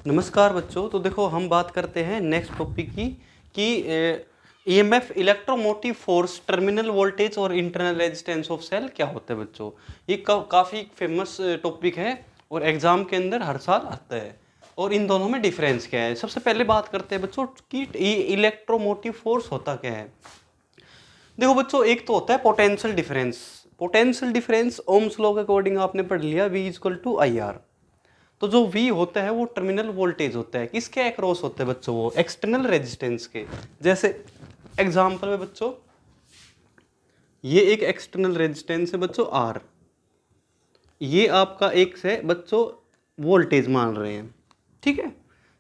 नमस्कार बच्चों। तो देखो हम बात करते हैं नेक्स्ट टॉपिक की कि EMF electromotive force, terminal voltage और इंटरनल रेजिस्टेंस ऑफ सेल क्या होता है बच्चों। ये काफ़ी फेमस टॉपिक है और एग्जाम के अंदर हर साल आता है। और इन दोनों में डिफरेंस क्या है, सबसे पहले बात करते हैं बच्चों कि इलेक्ट्रोमोटिव फोर्स होता क्या है। देखो बच्चों, एक तो होता है potential difference. Potential difference ohm's law के अकॉर्डिंग आपने पढ़ लिया, V equal to I R. तो जो V होता है वो टर्मिनल वोल्टेज होता है। किसके अक्रॉस होते हैं बच्चों? वो एक्सटर्नल रेजिस्टेंस के। जैसे एग्जांपल में बच्चों, ये एक एक्सटर्नल रेजिस्टेंस है बच्चों R, ये आपका एक से बच्चों वोल्टेज मान रहे हैं, ठीक है।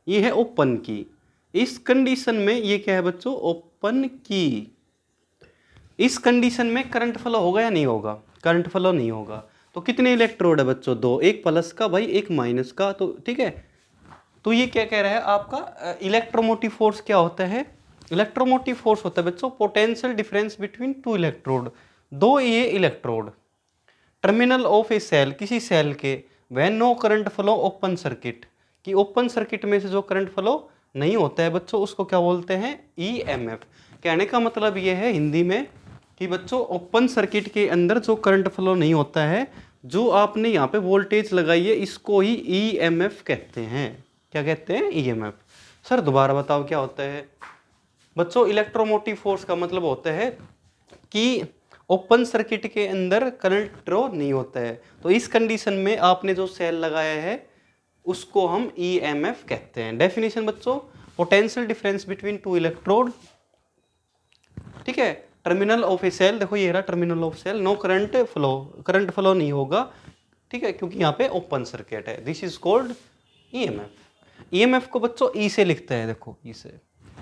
ये है ओपन की। इस कंडीशन में ये क्या है बच्चों? ओपन की। इस कंडीशन में करंट फ्लो होगा या नहीं होगा? करंट फ्लो नहीं होगा। तो कितने इलेक्ट्रोड है बच्चों? दो, एक प्लस का भाई, एक माइनस का। तो ठीक है। तो ये क्या कह रहा है आपका इलेक्ट्रोमोटिव फोर्स क्या होता है? इलेक्ट्रोमोटिव फोर्स होता है बच्चों potential difference between two electrode, दो ये electrode, terminal of a cell, किसी सेल के, when no current flow open circuit, कि ओपन सर्किट में से जो करंट फ्लो नहीं होता है बच्चों उसको क्या बोलते हैं? ईएमएफ। कहने का मतलब ये है हिंदी में कि बच्चों ओपन सर्किट के अंदर जो करंट फ्लो नहीं होता है, जो आपने यहाँ पे वोल्टेज लगाई है, इसको ही ईएमएफ कहते हैं। क्या कहते हैं? ईएमएफ। सर दोबारा बताओ क्या होता है बच्चों? इलेक्ट्रोमोटिव फोर्स का मतलब होता है कि ओपन सर्किट के अंदर करंट ड्रॉ नहीं होता है, तो इस कंडीशन में आपने जो सेल लगाया है उसको हम ईएमएफ कहते हैं। डेफिनेशन बच्चों, potential difference between two electrode, ठीक है, टर्मिनल ऑफ ए सेल। देखो ये रहा terminal of cell, no current flow, current flow नहीं होगा, ठीक है, क्योंकि यहाँ पे ओपन सर्किट है। This is called EMF. EMF को बच्चों ई से लिखते हैं, देखो ई से,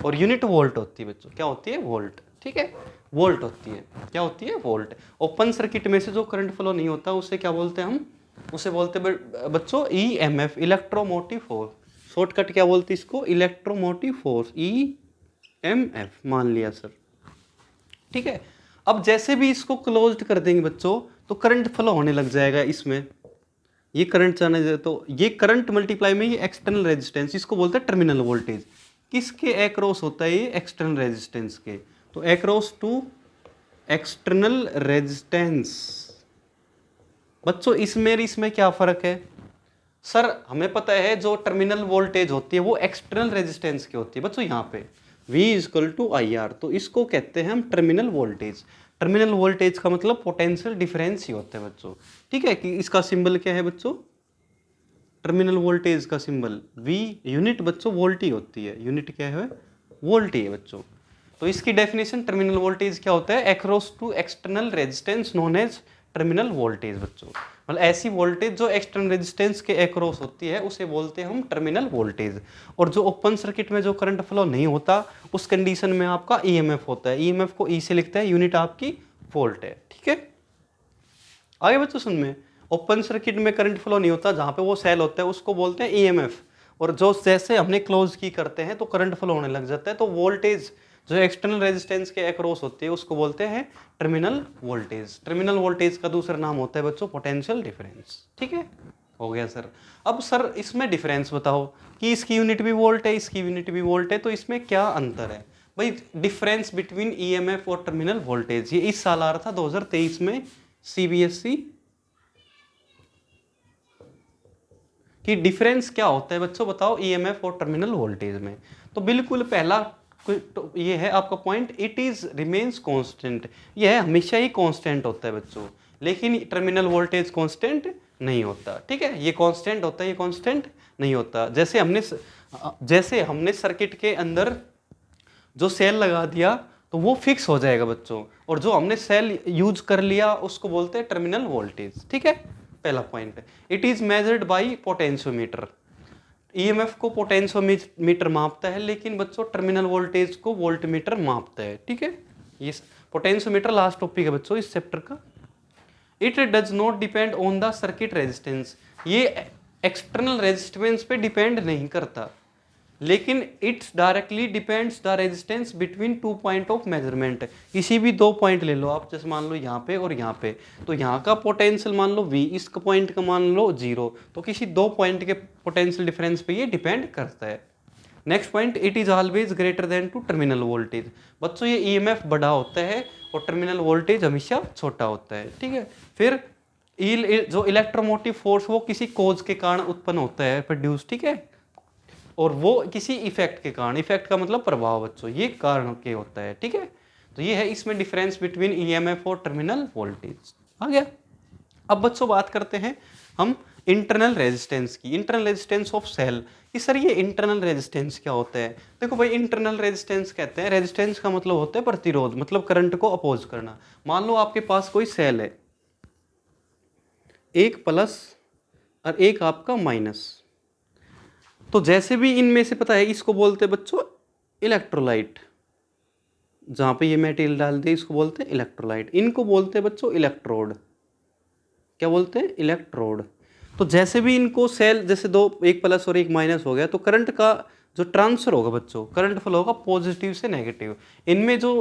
और यूनिट वोल्ट होती है बच्चों। क्या होती है? वोल्ट, ठीक है, वोल्ट होती है। क्या होती है? वोल्ट। ओपन सर्किट में से जो करंट फ्लो नहीं होता उसे क्या बोलते हैं हम? उसे बोलते हैं बच्चों ईएमएफ, इलेक्ट्रोमोटिव फोर्स। शॉर्टकट क्या बोलते हैं इसको? इलेक्ट्रोमोटिव फोर्स, ईएमएफ मान लिया सर, ठीक है। अब जैसे भी इसको क्लोज्ड कर देंगे बच्चों तो करंट फ्लो होने लग जाएगा इसमें। ये करंट जाने दे तो ये करंट मल्टीप्लाई में ये एक्सटर्नल रेजिस्टेंस, इसको बोलते हैं टर्मिनल वोल्टेज। किसके अक्रॉस होता है ये? एक्सटर्नल रेजिस्टेंस के। तो अक्रॉस टू एक्सटर्नल रेजिस्टेंस। बच्चों इसमें क्या फर्क है? सर हमें पता है जो टर्मिनल वोल्टेज होती है वो एक्सटर्नल रेजिस्टेंस की होती है बच्चों। यहाँ पे V equal to I R, तो इसको कहते हैं हम टर्मिनल वोल्टेज। टर्मिनल वोल्टेज का मतलब पोटेंशियल डिफरेंस ही होता है बच्चों, ठीक है। कि इसका सिंबल क्या है बच्चों? टर्मिनल वोल्टेज का सिंबल V, यूनिट बच्चों वोल्ट ही होती है। यूनिट क्या है? वोल्ट ही है बच्चों। तो इसकी डेफिनेशन टर्मिनल वोल्टेज क्या होता है? Across to external resistance known as terminal voltage बच्चों। मतलब ऐसी वोल्टेज जो एक्सटर्नल रेजिस्टेंस के अक्रॉस होती है उसे बोलते हैं हम टर्मिनल वोल्टेज। और जो ओपन सर्किट में जो करंट फ्लो नहीं होता उस कंडीशन में आपका ईएमएफ होता है। ईएमएफ को ई से लिखते हैं, यूनिट आपकी वोल्ट है, ठीक है। आगे बच्चों सुन में, ओपन सर्किट में करंट फ्लो नहीं होता, जहां पे वो सेल होता है उसको बोलते हैं ईएमएफ। और जो जैसे हमने क्लोज की करते हैं तो करंट फ्लो होने लग जाता है, तो वोल्टेज जो एक्सटर्नल रेजिस्टेंस के अक्रॉस होती है उसको बोलते हैं टर्मिनल वोल्टेज। टर्मिनल वोल्टेज का दूसरा नाम होता है बच्चों पोटेंशियल डिफरेंस, ठीक है। हो गया सर। अब सर इसमें डिफरेंस बताओ कि इसकी यूनिट भी वोल्ट है, इसकी यूनिट भी वोल्ट है, तो इसमें क्या अंतर है भाई? डिफरेंस बिटवीन ईएमएफ और टर्मिनल वोल्टेज, ये इस साल आ रहा था 2023 में सीबीएसई, कि डिफरेंस क्या होता है बच्चों बताओ ईएमएफ और टर्मिनल वोल्टेज में। तो बिल्कुल पहला तो ये है आपका point, it is remains constant. ये है हमेशा ही कांस्टेंट होता है बच्चों, लेकिन टर्मिनल वोल्टेज कांस्टेंट नहीं होता, ठीक है। ये कांस्टेंट होता है, ये कांस्टेंट नहीं होता। जैसे हमने सर्किट के अंदर जो सेल लगा दिया तो वो फिक्स हो जाएगा बच्चों, और जो हमने सेल यूज कर लिया उसको बोलते हैं टर्मिनल वोल्टेज, ठीक है। पहला point, it is measured by potentiometer. EMF को पोटेंशियोमीटर मापता है, लेकिन बच्चों टर्मिनल वोल्टेज को वोल्टमीटर मापता है, ठीक है। ये पोटेंशियोमीटर लास्ट टॉपिक है बच्चों इस चैप्टर का। It does not depend on the circuit resistance, ये एक्सटर्नल रेजिस्टेंस पे डिपेंड नहीं करता। लेकिन it's directly depends the resistance between 2 point of measurement. किसी भी 2 पॉइंट ले लो आप, जैसे मान लो यहाँ पे और यहाँ पे, तो यहाँ का पोटेंशियल मान लो V, इस पॉइंट का मान लो 0, तो किसी 2 पॉइंट के पोटेंशियल डिफरेंस पे ये डिपेंड करता है। Next point, it is always greater than to terminal voltage. बच्चों ये ईएमएफ बड़ा होता है और टर्मिनल वोल्टेज हमेशा छोटा होता है, ठीक है। फिर जो इलेक्ट्रोमोटिव फोर्स वो किसी कोज के कारण उत्पन्न होता है, प्रोड्यूस, ठीक है, और वो किसी इफेक्ट के कारण, इफेक्ट का मतलब प्रभाव बच्चों, ये कारण के होता है, ठीक है। तो ये है इसमें डिफरेंस बिटवीन ईएमएफ और टर्मिनल वोल्टेज। आ गया। अब बच्चों बात करते हैं हम इंटरनल रेजिस्टेंस की, इंटरनल रेजिस्टेंस ऑफ सेल। कि सर ये इंटरनल रेजिस्टेंस क्या होता है? देखो भाई, इंटरनल रेजिस्टेंस कहते हैं, रेजिस्टेंस का मतलब होता है प्रतिरोध, मतलब करंट को अपोज करना। मान लो आपके पास कोई सेल है, एक प्लस और एक आपका माइनस, तो जैसे भी इनमें से पता है, इसको बोलते हैं बच्चों इलेक्ट्रोलाइट, जहां पे ये मटेरियल डाल दिया इसको बोलते हैं इलेक्ट्रोलाइट, इनको बोलते हैं बच्चों इलेक्ट्रोड। क्या बोलते हैं? इलेक्ट्रोड। तो जैसे भी इनको सेल, जैसे दो, एक प्लस और एक माइनस हो गया, तो करंट का जो ट्रांसफर होगा बच्चों, करंट फ्लो होगा पॉजिटिव से नेगेटिव। इनमें जो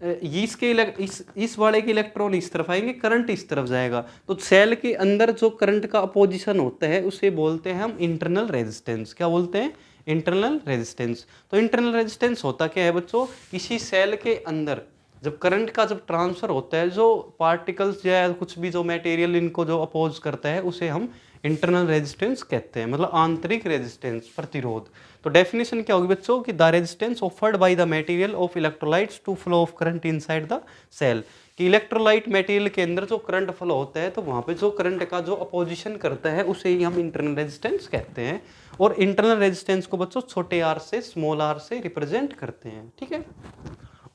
इस वाले के इलेक्ट्रॉन इस तरफ आएंगे, करंट इस तरफ जाएगा, तो सेल के अंदर जो करंट का अपोजिशन होता है उसे बोलते हैं हम इंटरनल रेजिस्टेंस। क्या बोलते हैं? Internal resistance. तो इंटरनल रेजिस्टेंस होता क्या है बच्चों? किसी सेल के अंदर जब करंट का जब ट्रांसफर होता है, जो पार्टिकल्स या कुछ भी जो मटेरियल इनको जो अपोज करता है, उसे हम इंटरनल रेजिस्टेंस कहते हैं, मतलब आंतरिक रेजिस्टेंस, प्रतिरोध। तो डेफिनेशन क्या होगी बच्चों? कि the resistance offered by the material of electrolytes to flow of current inside the cell. कि इलेक्ट्रोलाइट मटेरियल के अंदर जो करंट फ्लो होता है, तो वहाँ पे जो करंट का जो अपोजिशन करता है उसे ही हम इंटरनल रेजिस्टेंस कहते हैं। और इंटरनल रेजिस्टेंस को बच्चों छोटे आर से, स्मॉल आर से रिप्रेजेंट करते हैं, ठीक है।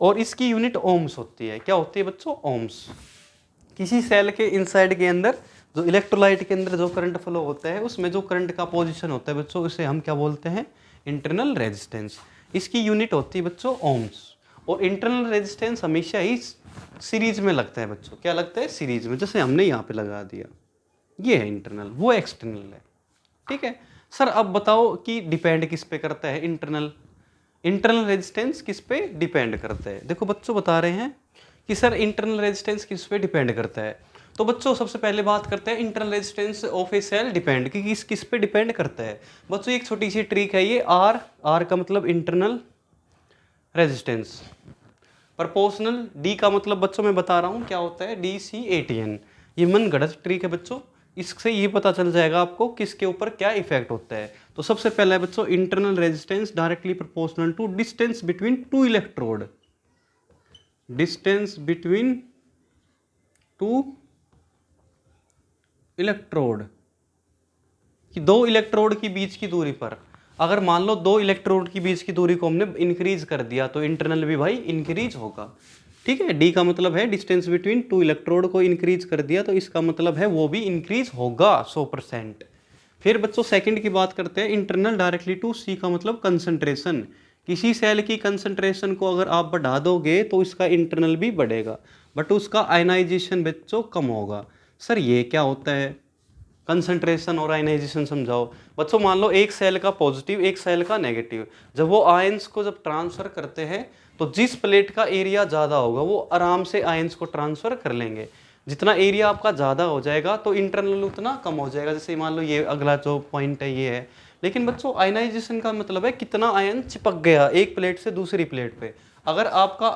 और इसकी यूनिट ओम्स होती है। क्या होती है बच्चों? ओम्स। किसी सेल के इनसाइड के अंदर जो इलेक्ट्रोलाइट के अंदर जो करंट फ्लो होता है, उसमें जो करंट का पोजीशन होता है बच्चों, उसे हम क्या बोलते हैं? Internal resistance. इसकी यूनिट होती है बच्चों ओम्स। और इंटरनल रेजिस्टेंस हमेशा ही सीरीज में लगता है बच्चों। क्या लगता है? सीरीज में। जैसे हमने यहाँ पे लगा दिया, ये है इंटरनल, वो एक्सटर्नल है, ठीक है। सर अब बताओ कि डिपेंड किस पे करता है इंटरनल रेजिस्टेंस, किस पे डिपेंड करता है? देखो बच्चों बता रहे हैं कि सर इंटरनल रेजिस्टेंस किस पे डिपेंड करता है। तो बच्चों सबसे पहले बात करते हैं internal resistance of a cell depend, कि किस पे डिपेंड करता है। बच्चों एक छोटी सी ट्रिक है ये, आर का मतलब इंटरनल रेजिस्टेंस, प्रोपोर्शनल, डी का मतलब बच्चों मैं बता रहा हूँ क्या होता है, DCATN। ये मन गढ़ंत ट्रिक है बच्चों, इससे ये पता चल जाएगा आपको किसके ऊपर क्या इफेक्ट होता है। तो सबसे पहला है बच्चों internal resistance directly proportional to distance between two electrode, distance between two electrode, कि दो इलेक्ट्रोड की बीच की दूरी पर, अगर मान लो दो इलेक्ट्रोड की बीच की दूरी को हमने इंक्रीज कर दिया, तो इंटरनल भी भाई इंक्रीज होगा, ठीक है। डी का मतलब है डिस्टेंस बिटवीन टू इलेक्ट्रोड को इंक्रीज कर दिया, तो इसका मतलब है वो भी इंक्रीज होगा 100%। फिर बच्चों सेकंड की बात करते हैं इंटरनल डायरेक्टली टू, सी का मतलब कंसंट्रेशन। किसी सेल की कंसंट्रेशन को अगर आप बढ़ा दोगे तो इसका इंटरनल भी बढ़ेगा, बट उसका आयनाइजेशन बच्चों कम होगा। सर ये क्या होता है? कंसंट्रेशन और आयनाइजेशन समझाओ। बच्चों मान लो एक सेल का पॉजिटिव, एक सेल का नेगेटिव, जब वो आयंस को जब ट्रांसफर करते हैं, तो जिस प्लेट का एरिया ज़्यादा होगा वो आराम से आयंस को ट्रांसफर कर लेंगे। जितना एरिया आपका ज़्यादा हो जाएगा तो इंटरनल उतना कम हो जाएगा। जैसे मान लो ये अगला जो पॉइंट है ये है। लेकिन बच्चों आयनाइजेशन का मतलब है कितना आयन चिपक गया एक प्लेट से दूसरी प्लेट पे। अगर आपका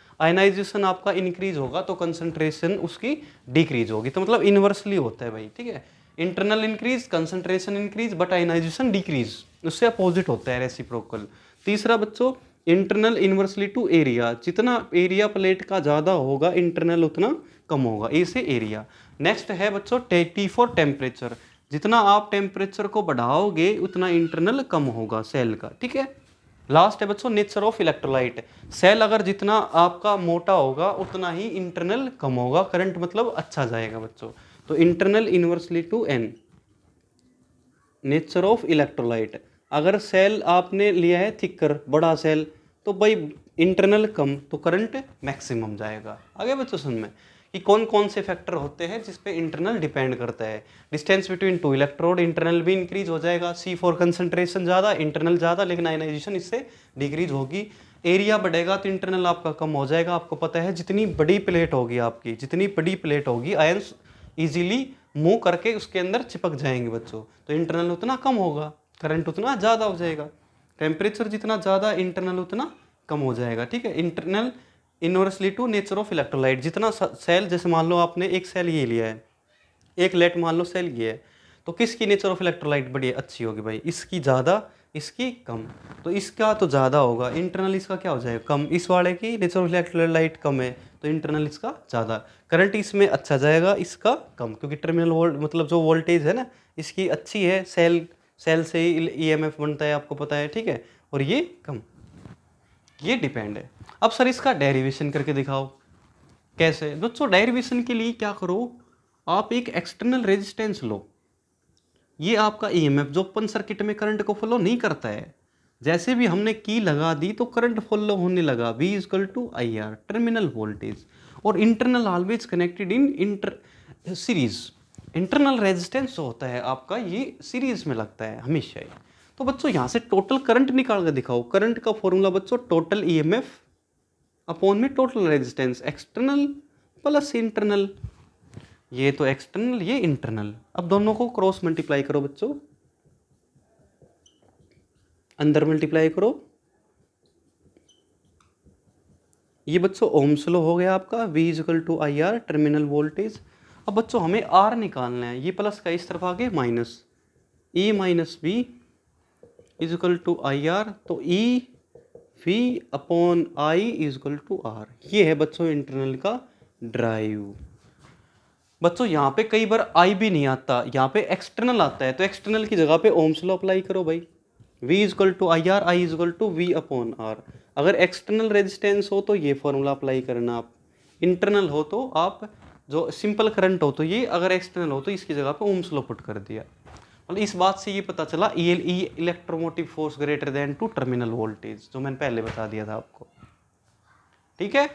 आयनाइजेशन आपका इंक्रीज होगा तो कंसंट्रेशन उसकी डिक्रीज होगी। तो मतलब इनवर्सली होता है भाई, ठीक है। Internal increase, concentration increase, but ionization decrease, उससे अपोजिट होता है रेसिप्रोकल। तीसरा बच्चों इंटरनल इनवर्सली टू एरिया, जितना एरिया प्लेट का ज़्यादा होगा इंटरनल उतना कम होगा, ए से एरिया। नेक्स्ट है बच्चों T फॉर टेम्परेचर, जितना आप टेम्परेचर को बढ़ाओगे उतना इंटरनल कम होगा सेल का, ठीक है। लास्ट है बच्चों नेचर ऑफ इलेक्ट्रोलाइट, सेल अगर जितना आपका मोटा होगा उतना ही इंटरनल कम होगा, करंट मतलब अच्छा जाएगा बच्चों। तो internal inversely to an, nature of electrolyte. अगर सेल आपने लिया है थिकर, बड़ा सेल, तो भाई इंटरनल कम तो करंट मैक्सिमम जाएगा। आगे बच्चों समझ में, कि कौन कौन से फैक्टर होते हैं जिस पे इंटरनल डिपेंड करता है। Distance between two electrode, internal भी इंक्रीज हो जाएगा। C4 कंसंट्रेशन ज़्यादा, इंटरनल ज़्यादा, लेकिन आयनाइजेशन इससे डिक्रीज होगी। एरिया बढ़ेगा तो इंटरनल आपका कम हो जाएगा। आपको पता है जितनी बड़ी प्लेट होगी आपकी, जितनी बड़ी प्लेट होगी, आयंस इजीली मूव करके उसके अंदर चिपक जाएंगे बच्चों, तो इंटरनल उतना कम होगा, करंट उतना ज़्यादा हो जाएगा। टेम्परेचर जितना ज़्यादा, इंटरनल उतना कम हो जाएगा। ठीक है, internal inversely to nature of electrolyte. जितना सेल, जैसे मान लो आपने एक सेल ये लिया है, एक लेट मान लो सेल ये है, तो किसकी नेचर ऑफ इलेक्ट्रोलाइट बड़ी अच्छी होगी भाई? इसकी ज़्यादा, इसकी कम। तो इसका तो ज़्यादा होगा, इंटरनल इसका क्या हो जाएगा? कम। इस वाले की नेचर ऑफ इलेक्ट्रोलाइट कम है तो इंटरनल इसका ज़्यादा। करंट इसमें अच्छा जाएगा, इसका कम, क्योंकि टर्मिनल वोल्ट मतलब जो वोल्टेज है ना इसकी अच्छी है, सेल से ही ईएमएफ बनता है, आपको पता है। ठीक है, और ये कम, ये डिपेंड है। अब सर इसका डेरिवेशन करके दिखाओ कैसे। बच्चों डेरिवेशन के लिए क्या करो, आप एक एक्सटर्नल रेजिस्टेंस लो। ये आपका ईएमएफ जो ओपन सर्किट में करंट को फॉलो नहीं करता है, जैसे भी हमने की लगा दी तो करंट फॉलो होने लगा। V equal to I R, terminal voltage. और internal always connected in series. Internal resistance होता है आपका, ये सीरीज में लगता है हमेशा ही। तो बच्चों यहाँ से टोटल करंट निकाल कर दिखाओ। करंट का फॉर्मूला बच्चों टोटल ईएमएफ अपॉन में total resistance, external plus internal. ये तो एक्सटर्नल, ये इंटरनल। अब दोनों को क्रॉस मल्टीप्लाई करो बच्चों, अंदर मल्टीप्लाई करो। ये बच्चों ओम्स लॉ हो गया आपका, V equal to I R, terminal voltage. अब बच्चों हमें R निकालना है, ये प्लस का इस तरफ आगे minus, E minus V is equal to I R, तो E V upon I is equal to R। ये है बच्चों इंटरनल का ड्राइव। बच्चों यहाँ पे कई बार I भी नहीं आता, यहाँ पे एक्सटर्नल आता है, तो एक्सटर्नल की जगह पे ओम्स लॉ अप्लाई करो भाई। V equal to I R, I equal to V upon R. अगर एक्सटर्नल रेजिस्टेंस हो तो ये फॉर्मूला अप्लाई करना आप, इंटरनल हो तो आप जो सिंपल करंट हो तो ये, अगर एक्सटर्नल हो तो इसकी जगह पे ओम्स लॉ पुट कर दिया। मतलब इस बात से ये पता चला E electromotive force greater than to terminal voltage, जो मैंने पहले बता दिया था आपको। ठीक है,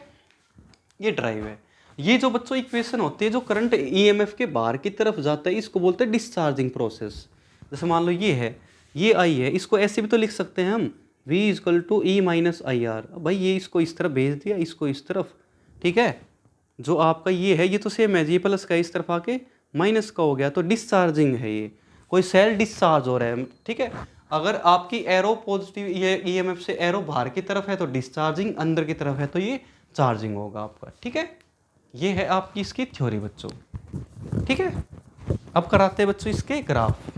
ये ड्राइव है। ये जो बच्चों इक्वेशन होती है, जो करंट ईएमएफ के बाहर की तरफ जाता है, इसको बोलते हैं डिस्चार्जिंग प्रोसेस। जैसे मान लो ये है, ये आई है, इसको ऐसे भी तो लिख सकते हैं हम, V equal to E minus I R. भाई ये इसको इस तरफ भेज दिया, इसको इस तरफ। ठीक है, जो आपका ये है ये तो सेम है, ये प्लस का इस तरफ आके माइनस का हो गया, तो डिस्चार्जिंग है ये, कोई सेल डिस्चार्ज हो रहा है। ठीक है, अगर आपकी एरो पॉजिटिव, ये ईएमएफ से एरो बाहर की तरफ है तो डिस्चार्जिंग, अंदर की तरफ है तो ये चार्जिंग होगा आपका। ठीक है, ये है आपकी इसकी थ्योरी बच्चों। ठीक है, अब कराते हैं बच्चों इसके ग्राफ।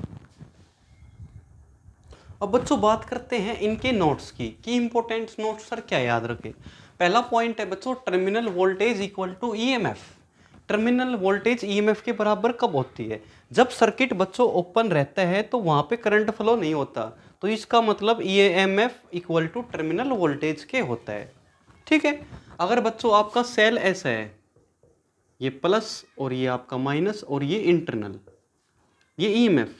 अब बच्चों बात करते हैं इनके नोट्स की, कि इंपॉर्टेंट नोट्स सर क्या याद रखें। पहला पॉइंट है बच्चों, terminal voltage equal to EMF. Terminal voltage EMF के बराबर कब होती है? जब सर्किट बच्चों ओपन रहता है तो वहां पे करंट फ्लो नहीं होता, तो इसका मतलब EMF equal to terminal voltage के होता है। ठीक है, अगर बच्चों आपका सेल ऐसा है, ये प्लस और ये आपका माइनस और ये इंटरनल, ये ईएमएफ,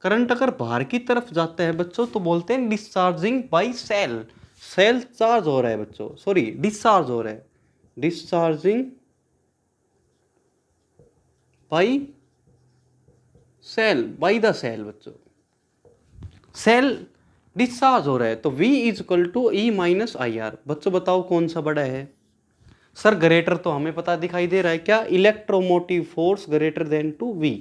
करंट अगर बाहर की तरफ जाता है बच्चों तो बोलते हैं discharging by cell. Cell charge हो रहा है बच्चों, सॉरी डिस्चार्ज हो रहा है, discharging by cell, by the cell बच्चों, सेल डिस्चार्ज हो रहा है। तो V is equal to E minus I R. बच्चों बताओ कौन सा बड़ा है? सर ग्रेटर तो हमें पता दिखाई दे रहा है, क्या? Electromotive force greater than to V,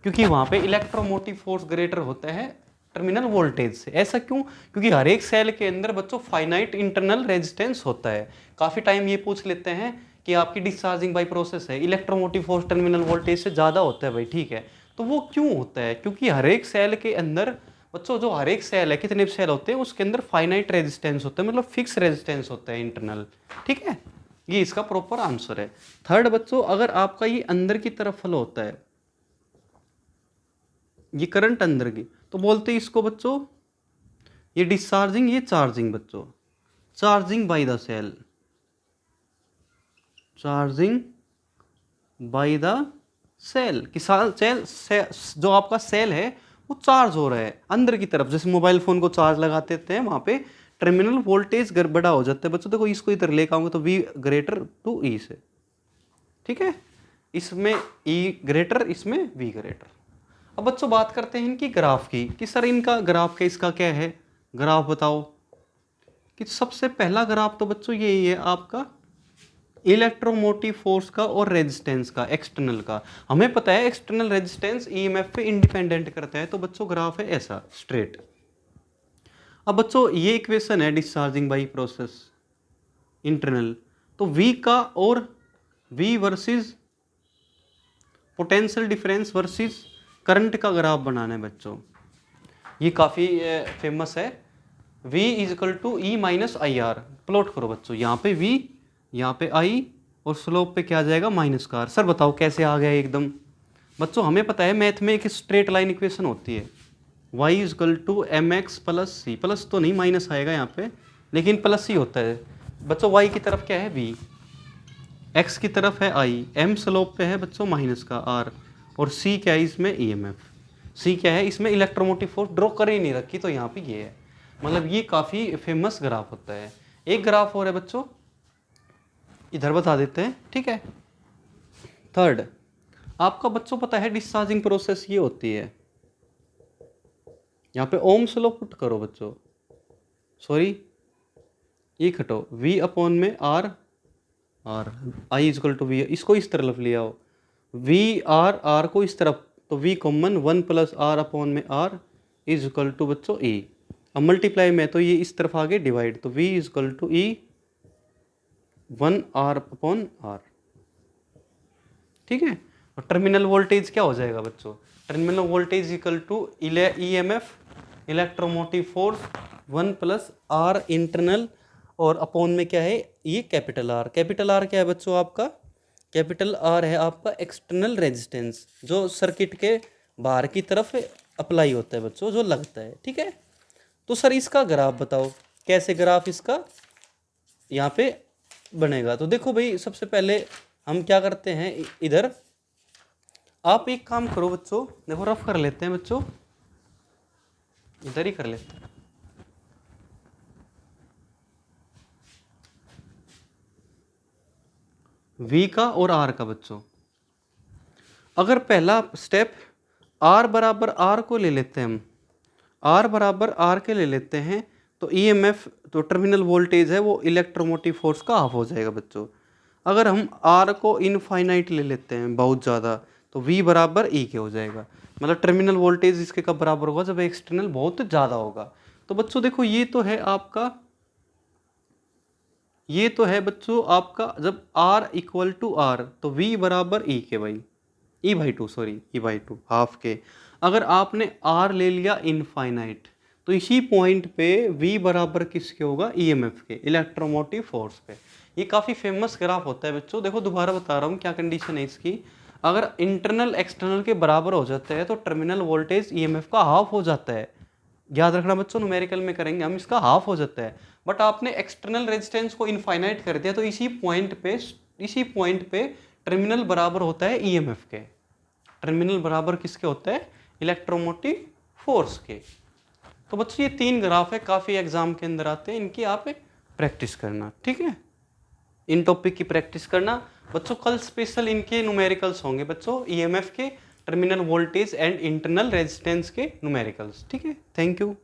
क्योंकि वहां पे इलेक्ट्रोमोटिव फोर्स ग्रेटर होता है टर्मिनल वोल्टेज से। ऐसा क्यों? क्योंकि हर एक सेल के अंदर बच्चों फाइनाइट इंटरनल रेजिस्टेंस होता है। काफी टाइम ये पूछ लेते हैं कि आपकी डिस्चार्जिंग बाय प्रोसेस है, इलेक्ट्रोमोटिव फोर्स टर्मिनल वोल्टेज से ज्यादा होता है भाई। ठीक है, तो वो क्यों होता है? क्योंकि हर एक सेल के अंदर बच्चों, जो हर एक सेल है, कितने सेल होते हैं उसके अंदर फाइनाइट रेजिस्टेंस होता है, मतलब फिक्स रेजिस्टेंस होता है इंटरनल। ठीक है, ये इसका प्रॉपर आंसर है। थर्ड बच्चों, अगर आपका ये अंदर की तरफ फ्लो होता है, ये करंट अंदर की, तो बोलते हैं इसको बच्चों, ये डिस्चार्जिंग, ये चार्जिंग बच्चों, charging by the cell, charging by the cell. कि सेल जो आपका सेल है वो चार्ज हो रहा है अंदर की तरफ, जैसे मोबाइल फोन को चार्ज लगाते हैं वहां पे टर्मिनल वोल्टेज बड़ा हो जाता है बच्चों। देखो इसको इधर लेकर आऊंगा तो V ग्रेटर टू E से, ठीक है, इसमें ई ग्रेटर, इसमें वी ग्रेटर। अब बच्चों बात करते हैं इनकी ग्राफ की कि सर इनका ग्राफ का इसका क्या है, ग्राफ बताओ। कि सबसे पहला ग्राफ तो बच्चों यही है आपका इलेक्ट्रोमोटिव फोर्स का और रेजिस्टेंस का, एक्सटर्नल का। हमें पता है एक्सटर्नल रेजिस्टेंस ईएमएफ पे इंडिपेंडेंट करता है, तो बच्चों ग्राफ है ऐसा स्ट्रेट। अब बच्चों ये इक्वेशन है डिस्चार्जिंग बाई प्रोसेस इंटरनल, तो V का और V versus potential difference versus current का ग्राफ बनाना है बच्चों। ये काफ़ी फेमस है। V is equal to E minus I R. Plot करो बच्चों, यहाँ पे V, यहाँ पे I और स्लोप पे क्या आ जाएगा माइनस का R। सर बताओ कैसे आ गया एकदम। बच्चों हमें पता है मैथ में एक स्ट्रेट लाइन इक्वेशन होती है, y is equal to M X plus C. Plus तो नहीं, माइनस आएगा यहाँ पे, लेकिन प्लस ही होता है बच्चों। y की तरफ क्या है v, x की तरफ है i, m स्लोप पे है बच्चों माइनस का r, और c क्या है इसमें EMF, c क्या है इसमें इलेक्ट्रोमोटिव फोर्स। ड्रॉ कर ही नहीं रखी तो यहाँ पे ये है, मतलब ये काफ़ी फेमस ग्राफ होता है। एक ग्राफ और है बच्चों, इधर बता देते हैं, ठीक है। थर्ड आपका बच्चों पता है डिस्चार्जिंग प्रोसेस ये होती है, यहाँ पे ओम्स लॉ पुट करो बच्चों, सॉरी ये खटो, V अपॉन में R, I is equal to V, इसको इस तरफ ले आओ, V R को इस तरफ, तो V common 1 plus R upon में R इज इक्वल टू बच्चों E। अब मल्टीप्लाई में तो ये इस तरफ आगे डिवाइड, तो V is equal to E 1 R upon R, ठीक है। और टर्मिनल वोल्टेज क्या हो जाएगा बच्चों, terminal voltage equal to EMF electromotive force 1 plus R internal, और अपॉन में क्या है ये कैपिटल R। कैपिटल R क्या है बच्चों आपका, कैपिटल R है आपका एक्सटर्नल रेजिस्टेंस, जो सर्किट के बाहर की तरफ अप्लाई होता है बच्चों, जो लगता है, ठीक है। तो सर इसका ग्राफ बताओ, कैसे ग्राफ इसका यहाँ पे बनेगा। तो देखो भाई सबसे पहले हम क्या करते हैं, इधर आप एक काम करो बच्चों, देखो रफ कर लेते हैं बच्चों, इधर ही कर लेते हैं। V का और R का बच्चों, अगर पहला स्टेप R बराबर R को ले लेते हैं हम, R बराबर R के ले लेते हैं, तो EMF तो टर्मिनल वोल्टेज है वो इलेक्ट्रोमोटिव फोर्स का हाफ हो जाएगा बच्चों। अगर हम R को इनफाइनाइट ले लेते हैं बहुत ज़्यादा, तो V बराबर E के हो जाएगा, मतलब टर्मिनल वोल्टेज इसके कब बराबर होगा, जब एक्सटर्नल बहुत ज़्यादा होगा। तो बच्चों देखो ये तो है आपका, ये तो है बच्चों आपका जब R इक्वल टू R, तो V बराबर E के भाई, E/2 सॉरी E/2 हाफ के। अगर आपने R ले लिया इनफाइनाइट, तो इसी पॉइंट पे V बराबर किसके होगा, EMF के, इलेक्ट्रोमोटिव फोर्स पे। ये काफ़ी फेमस ग्राफ होता है बच्चों। देखो दोबारा बता रहा हूँ क्या कंडीशन है इसकी, अगर इंटरनल एक्सटर्नल के बराबर हो जाता है तो टर्मिनल वोल्टेज EMF का हाफ हो जाता है। याद रखना बच्चों, न्यूमेरिकल में करेंगे हम, इसका हाफ हो जाता है। बट आपने एक्सटर्नल रेजिस्टेंस को इनफाइनाइट कर दिया, तो इसी पॉइंट पे टर्मिनल बराबर होता है EMF के, टर्मिनल बराबर किसके होता है, इलेक्ट्रोमोटिव फोर्स के। तो बच्चों ये 3 ग्राफ है, काफ़ी एग्जाम के अंदर आते हैं, इनकी आप प्रैक्टिस करना, ठीक है। इन टॉपिक की प्रैक्टिस करना बच्चों। कल स्पेशल इनके न्यूमेरिकल्स होंगे बच्चों, EMF के, terminal voltage and internal resistance के न्यूमेरिकल्स, ठीक है। Thank you.